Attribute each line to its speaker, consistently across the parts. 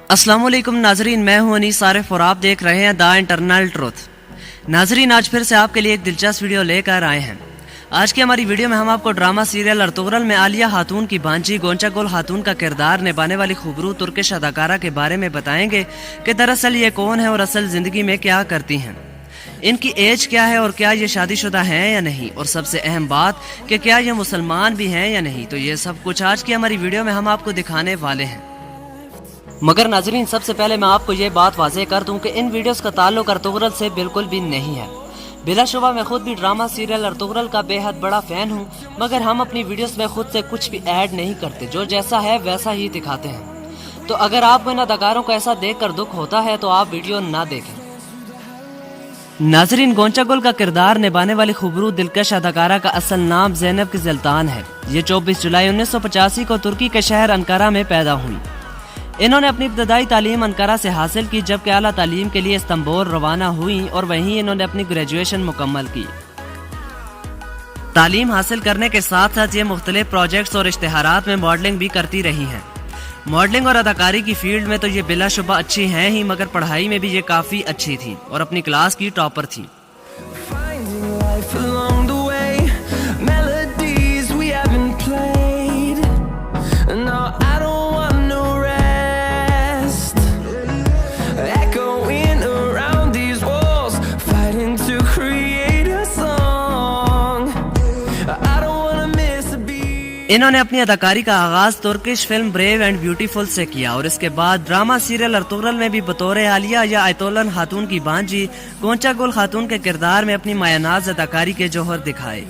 Speaker 1: अस्सलाम वालेकुम नाजरीन, मैं हूं अनीस आरिफ और आप देख रहे हैं द इंटरनल ट्रुथ। नाजरीन, आज फिर से आपके लिए एक दिलचस्प वीडियो लेकर आए हैं। आज की हमारी वीडियो में हम आपको ड्रामा सीरियल अर्तुगरुल में आलिया खातून की भांजी गोंचा गुल खातून का किरदार निभाने वाली खूबरू तुर्किश अदाकारा के बारे में बताएंगे कि दरअसल ये कौन है और असल ज़िंदगी में क्या करती हैं, इनकी एज क्या है और क्या ये शादीशुदा हैं या नहीं, और सबसे अहम बात कि क्या ये मुसलमान भी हैं या नहीं। तो ये सब कुछ आज की हमारी वीडियो में हम आपको दिखाने वाले हैं। मगर नाजरीन, सबसे पहले मैं आपको ये बात वाज़ेह कर दूं कि इन वीडियोस का ताल्लुक अर्तुगरुल से बिल्कुल भी नहीं है। बिलाशुबा मैं खुद भी ड्रामा सीरियल अर्तुगरुल का बेहद बड़ा फ़ैन हूँ, मगर हम अपनी वीडियोस में खुद से कुछ भी ऐड नहीं करते, जो जैसा है वैसा ही दिखाते हैं। तो अगर आपको इन अदाकारों को ऐसा देख कर दुख होता है तो आप वीडियो ना देखें। नाजरीन, गोंचा गुल का किरदार निभाने वाली खूबरू दिलकश अदाकारा का असल नाम ज़ैनब ज़ल्तान है। ये 24 जुलाई 1985 को तुर्की के शहर अंकारा में पैदा हुई। इन्होंने अपनी इब्तदाई तालीम अंकारा से हासिल की, जबकि आला तालीम के लिए इस्तांबुल रवाना हुई और वहीं इन्होंने अपनी ग्रेजुएशन मुकम्मल की। तालीम हासिल करने के साथ साथ ये मुख्तलिफ प्रोजेक्ट्स और इश्तिहारात में मॉडलिंग भी करती रही हैं। मॉडलिंग और अदाकारी की फील्ड में तो ये बिलाशुबा अच्छी हैं ही, मगर पढ़ाई में भी ये काफ़ी अच्छी थी और अपनी क्लास की टॉपर थी। इन्होंने अपनी अदाकारी का आगाज Turkish film brave and beautiful से किया और इसके बाद ड्रामा सीरियल अर्तुगरुल में भी बतौर आलिया या आयतोलन खातून की भांजी गोंचा गुल खातून के किरदार में अपनी मायानाज अदाकारी के जौहर दिखाए।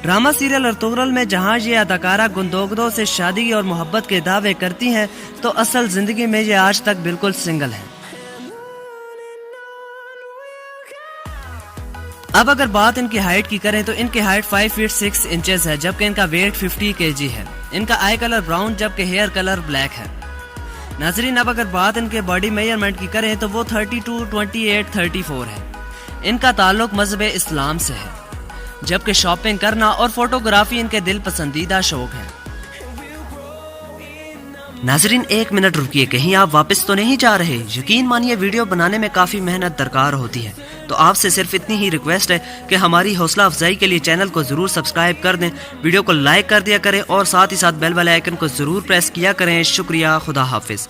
Speaker 1: ड्रामा सीरियल अर्तुगरुल में जहां ये अदाकारा गुंदोगदो से शादी और मोहब्बत के दावे करती हैं, तो असल जिंदगी में ये आज तक बिल्कुल सिंगल है। अब अगर बात इनकी हाइट की करें तो इनकी हाइट 5 फीट 6 इंचेस है, जबकि इनका वेट 50 kg है। इनका आई कलर ब्राउन जबकि हेयर कलर ब्लैक है। नाजरीन, अब अगर बात इनके बॉडी मेजरमेंट की करें तो वो 32, 28, 34 है। इनका ताल्लुक मजहब इस्लाम से है, जबकि शॉपिंग करना और फोटोग्राफी इनके दिल पसंदीदा शौक है। नाजरीन, एक मिनट रुकिए, कहीं आप वापस तो नहीं जा रहे? यकीन मानिए वीडियो बनाने में काफ़ी मेहनत दरकार होती है, तो आपसे सिर्फ इतनी ही रिक्वेस्ट है कि हमारी हौसला अफजाई के लिए चैनल को ज़रूर सब्सक्राइब कर दें, वीडियो को लाइक कर दिया करें और साथ ही साथ बेल वाले आइकन को ज़रूर प्रेस किया करें। शुक्रिया, खुदा हाफिज़।